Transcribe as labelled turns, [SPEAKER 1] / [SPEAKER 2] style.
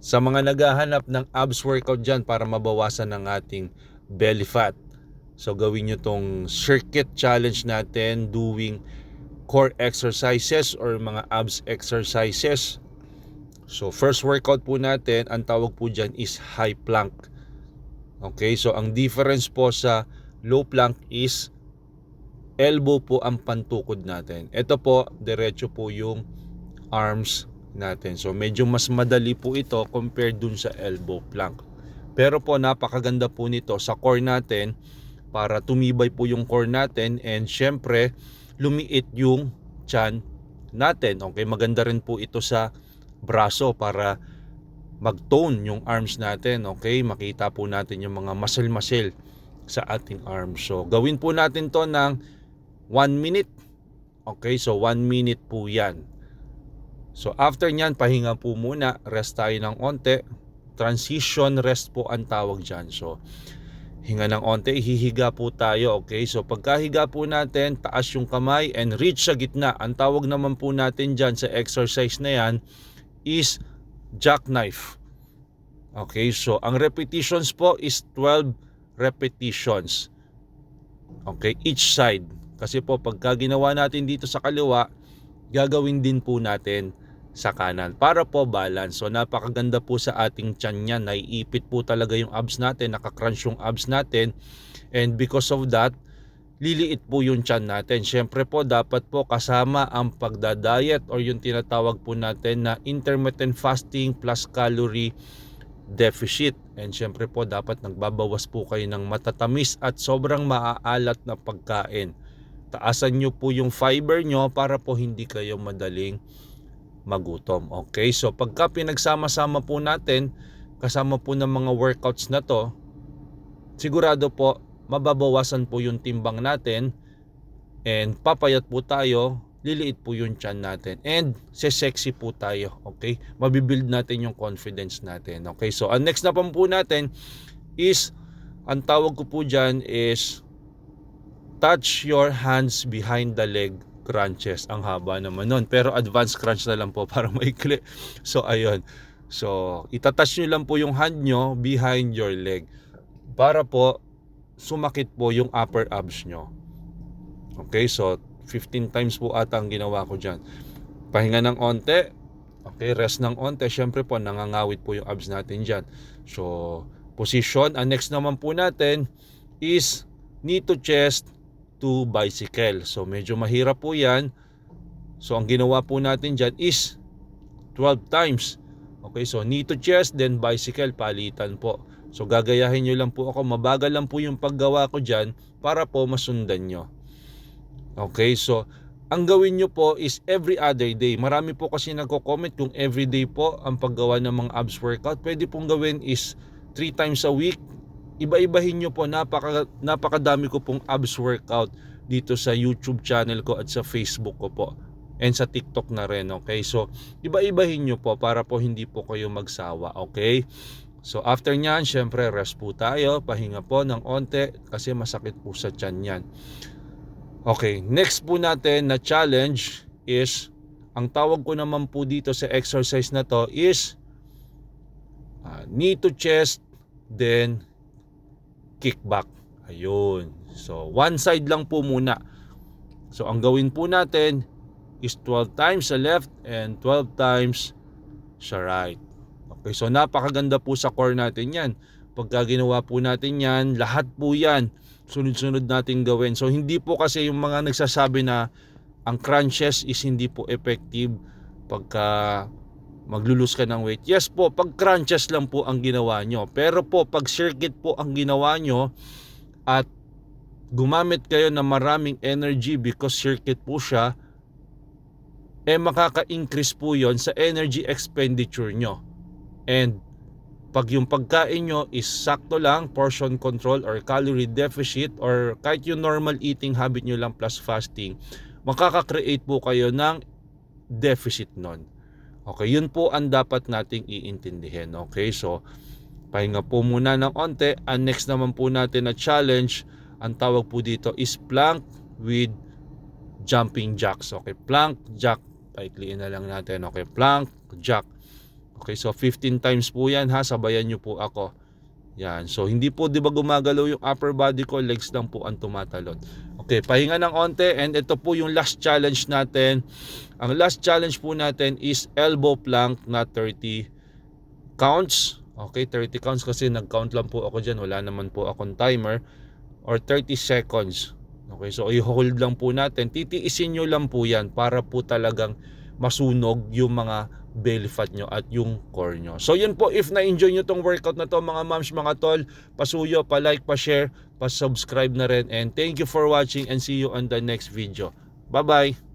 [SPEAKER 1] Sa mga naghahanap ng abs workout dyan para mabawasan ng ating belly fat, so gawin nyo tong circuit challenge natin, doing core exercises or mga abs exercises. So first workout po natin, ang tawag po dyan is high plank. Okay, so ang difference po sa low plank is elbow po ang pantukod natin. Ito po, diretso po yung arms natin. So medyo mas madali po ito compared dun sa elbow plank. Pero po napakaganda po nito sa core natin para tumibay po yung core natin, and syempre lumiit yung tiyan natin. Okay, maganda rin po ito sa braso para mag-tone yung arms natin. Okay, makita po natin yung mga muscle sa ating arms. So gawin po natin to ng 1 minute. Okay, so 1 minute po yan. So after nyan, pahinga po muna, rest tayo ng onte. Transition rest po ang tawag dyan. So hinga ng onte, hihiga po tayo. Okay, so pagkahiga po natin, taas yung kamay and reach sa gitna. Ang tawag naman po natin dyan sa exercise na yan is jackknife. Okay, so ang repetitions po is 12 repetitions. Okay, each side. Kasi po pagka ginawa natin dito sa kaliwa, gagawin din po natin sa kanan para po balance. So napakaganda po sa ating tiyan yan. Naiipit po talaga yung abs natin, nakakrunch yung abs natin, and because of that, liliit po yung tiyan natin. Syempre po dapat po kasama ang pagda-diet or yung tinatawag po natin na intermittent fasting plus calorie deficit. And syempre po dapat nagbabawas po kayo ng matatamis at sobrang maaalat na pagkain. Taasan nyo po yung fiber nyo para po hindi kayo madaling magutom. Okay, so pagka pinagsama-sama po natin, kasama po ng mga workouts na to, sigurado po mababawasan po yung timbang natin and papayat po tayo, liliit po yung tiyan natin, and sexy po tayo. Okay, mabibuild natin yung confidence natin. Okay, so ang next na po natin is, ang tawag ko po dyan is touch your hands behind the leg crunches. Ang haba naman nun, pero advanced crunch na lang po para maikli. So ayun, so itatouch nyo lang po yung hand nyo behind your leg para po sumakit po yung upper abs nyo. Okay, so 15 times po ata ang ginawa ko dyan. Pahinga ng onte. Okay, rest ng onte. Syempre po nangangawit po yung abs natin dyan. So position. Ang next naman po natin is knee to chest to bicycle. So medyo mahirap po yan. So ang ginawa po natin dyan is 12 times. Okay, so knee to chest, then bicycle, palitan po. So gagayahin nyo lang po ako. Mabagal lang po yung paggawa ko dyan para po masundan nyo. Okay, so ang gawin nyo po is every other day. Marami po kasi nagko-comment kung everyday po ang paggawa ng mga abs workout. Pwede pong gawin is 3 times a week. Iba-ibahin nyo po. Napakadami ko pong abs workout dito sa YouTube channel ko at sa Facebook ko po, and sa TikTok na rin. Okay, so iba-ibahin nyo po para po hindi po kayo magsawa. Okay, so after nyan, syempre rest po tayo, pahinga po ng onte kasi masakit po sa tiyan yan. Okay, next po natin na challenge is, ang tawag ko naman po dito sa exercise na to is knee to chest, then kick back. Ayun. So one side lang po muna. So ang gawin po natin is 12 times sa left and 12 times sa right. Okay, so napakaganda po sa core natin yan. Pagka ginawa po natin yan, lahat po yan sunod-sunod natin gawin. So hindi po kasi yung mga nagsasabi na ang crunches is hindi po effective pagka maglulus ka ng weight. Yes po, pag crunches lang po ang ginawa nyo. Pero po, pag circuit po ang ginawa nyo at gumamit kayo ng maraming energy because circuit po siya, makaka-increase po yon sa energy expenditure nyo. And pag yung pagkain nyo is sakto lang, portion control or calorie deficit, or kahit yung normal eating habit nyo lang plus fasting, makaka-create po kayo ng deficit nun. Okay, yun po ang dapat nating iintindihin. Okay, so pahinga po muna ng onte. Ang next naman po natin na challenge, ang tawag po dito is plank with jumping jacks. Okay, plank, jack, paikliin na lang natin. Okay, plank, jack. Okay, so 15 times po yan ha, sabayan nyo po ako. Yan, so hindi po 'di ba gumagalaw yung upper body ko, legs lang po ang tumatalon. Okay, pahinga ng onte, and ito po yung last challenge natin. Ang last challenge po natin is elbow plank na 30 counts. Okay, 30 counts kasi nag-count lang po ako dyan, wala naman po akong timer, or 30 seconds. Okay, so i-hold lang po natin, titiisin nyo lang po yan para po talagang masunog yung mga belly fat nyo at yung core nyo. So yun po, if na-enjoy nyo tong workout na to mga moms, mga tol, pasuyo, pa-like, pa-share, pa-subscribe na rin, and thank you for watching and see you on the next video. Bye-bye!